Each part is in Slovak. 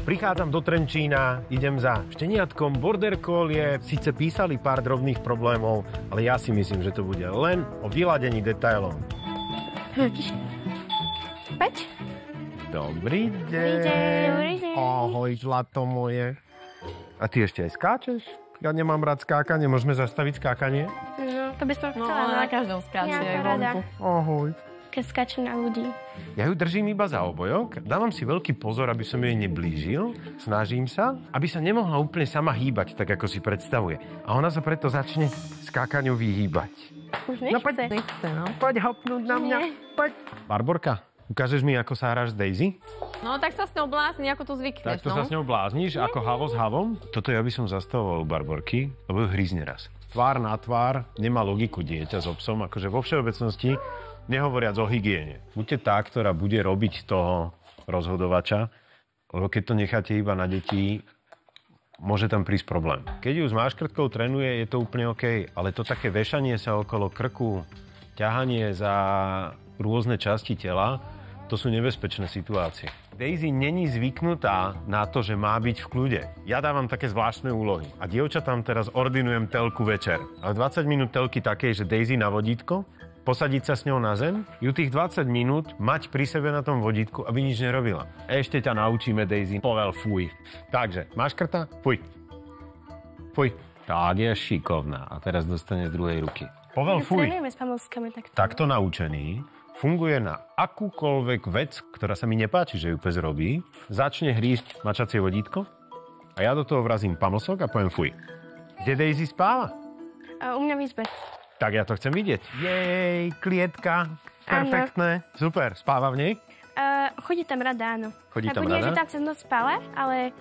Prichádzam do Trenčína, idem za šteniatkom, border collie, síce písali pár drobných problémov, ale ja si myslím, že to bude len o vyladení detailov. Poď. Dobrý deň. Ahoj, zlato moje. A ty ešte aj skáčeš? Ja nemám rád skákanie, môžeme zastaviť skákanie? No, to by som chcela. No, na každom skáče aj vonku. Ahoj. Keď skáčem na ľudí. Ja ju držím iba za obojok, dávam si veľký pozor, aby som jej neblížil, snažím sa, aby sa nemohla úplne sama hýbať, tak ako si predstavuje. A ona sa preto začne skákaniu vyhýbať. Už nechce. No poď, no. poď hopnúť na mňa, poď. Barborka, ukážeš mi, ako sa hráš s Daisy? No, tak sa s ňou blázni, ako to zvykneš, Tak to sa s ňou blázniš, ako havo s havom? Toto ja by som zastavoval u Barborky, lebo ju hrízne raz. Tvár na tvár, nemá logiku dieťa s obsom, akože vo všeobecnosti, nehovoriac o hygiene. Buďte tá, ktorá bude robiť toho rozhodovača, lebo keď to necháte iba na deti, môže tam prísť problém. Keď ju s máškrtkou trénuje, je to úplne OK, ale to také vešanie sa okolo krku, ťahanie za rôzne časti tela, to sú nebezpečné situácie. Daisy není zvyknutá na to, že má byť v kľude. Ja dávam také zvláštne úlohy. A dievčatám teraz ordinujem telku večer. Ale 20 minút telky takej, že Daisy na vodítko, posadiť sa s ňou na zem, ju tých 20 minút mať pri sebe na tom vodítku, aby nič nerobila. Ešte ťa naučíme, Daisy. Povel, fuj. Takže, máš krta? Fuj. Fuj. Tak je šikovná. A teraz dostane z druhej ruky. Povel, fuj. Trénujeme s pamlskami takto. Takto naučený funguje na akúkoľvek vec, ktorá sa mi nepáči, že ju pes robí. Začne hrísť mačacie vodítko a ja do toho vrazím pamlsok a poviem fuj. Kde Daisy spáva? U mňa v izbe. Tak ja to chcem vidieť. Jej, klietka. Perfektné. Áno. Super. Spáva v nej? Chodí tam rada, áno. Chodí tam nie, rada? že tam cez noc spáva, ale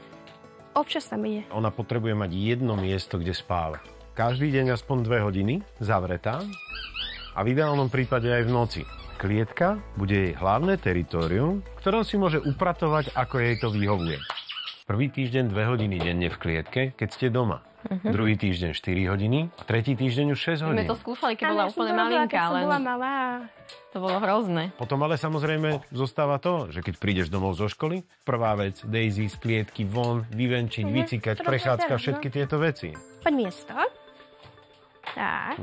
občas tam ide. Ona potrebuje mať jedno miesto, kde spáva. Každý deň aspoň 2 hodiny, zavretá. A v ideálnom prípade aj v noci. Klietka bude jej hlavné teritorium, v ktorom si môže upratovať, ako jej to vyhovuje. Prvý týždeň 2 hodiny denne v klietke, keď ste doma. Druhý týždeň 4 hodiny a tretí týždeň už 6 hodín. My to skúšali, keď bola úplne malinká, ale bola malá. To bolo hrozné. Potom ale samozrejme zostáva to, že keď prídeš domov zo školy, prvá vec, Daisy z klietky von, vyvenčiť, vycikať, prechádzka, všetky tieto veci. Poď miesto. Tak.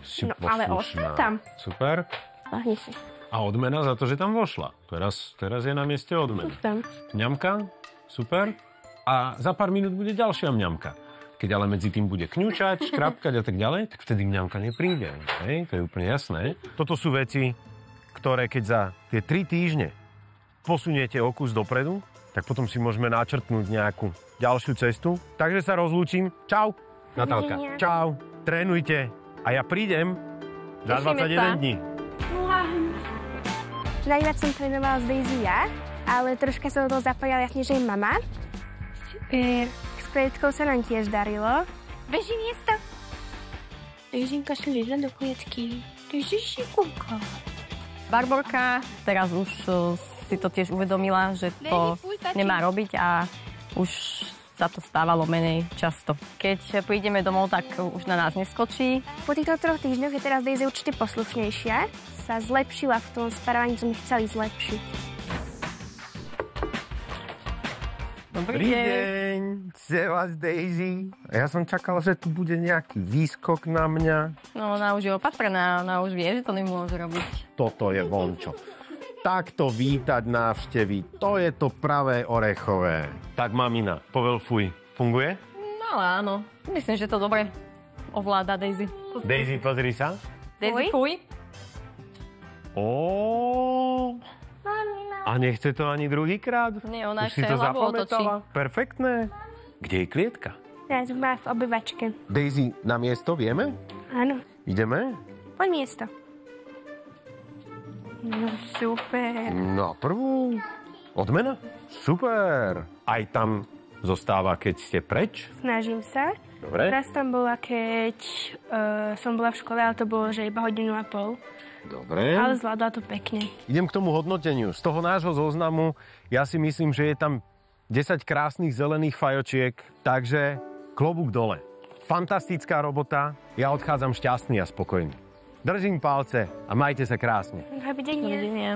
Si No, ale poslušná. ostá tam. Super. Lahni si. A odmena za to, že tam vošla. Teraz je na mieste odmena. Tam. Mňamka, super. A za pár minút bude ďalšia mňamka. Keď ale medzi tým bude kňučať, škrapkať a tak ďalej, tak vtedy mňamka nepríde. Hej? To je úplne jasné. Toto sú veci, ktoré keď za tie 3 týždne posuniete o kus dopredu, tak potom si môžeme načrtnúť nejakú ďalšiu cestu. Takže sa rozlúčim. Čau, Natálka. Dovidenia. Čau, trénujte. A ja prídem za Tešíme 21 sa. dní. Najviac som trénovala s Daisy ja, ale troška sa do toho zapájala jasne, že je mama. Super. S klietkou sa nám tiež darilo. Beží miesto. Daisinka si liezla do klietky. Daisy šikovka. Barborka teraz už si to tiež uvedomila, že to nemá robiť a už sa to stávalo menej často. Keď prídeme domov, tak už na nás neskočí. Po týchto 3 týždňoch je teraz Daisy určite poslušnejšia. Sa zlepšila v tom spávaní, čo sme chceli zlepšiť. Dobrý deň, chce vás Daisy. A ja som čakal, že tu bude nejaký výskok na mňa. No, ona už je opatrná, ona už vie, že to nemôže robiť. Toto je vončo. Takto vítať návštevy, to je to pravé orechové. Tak, mamina, povel fuj. Funguje? No, áno. Myslím, že to dobre ovláda Daisy. Daisy, pozri sa. Daisy, fuj. A nechce to ani druhýkrát? Nie, ona Už si ešte to hlavu zapamätala? Perfektné. Kde je klietka? Teraz má v obyvačke. Daisy, na miesto vieme? Áno. Ideme? Poď miesto. No super. Na prvú. Odmena? Super. Aj tam zostáva, keď ste preč? Snažím sa. Dobre. Raz tam bola, keď som bola v škole, ale to bolo, že iba 1,5 hodiny. Dobre. Ale zvládla to pekne. Idem k tomu hodnoteniu. Z toho nášho zoznamu ja si myslím, že je tam 10 krásnych zelených fajočiek, takže klobúk dole. Fantastická robota. Ja odchádzam šťastný a spokojný. Držím palce a majte sa krásne. Dovidenia. Dovidenia.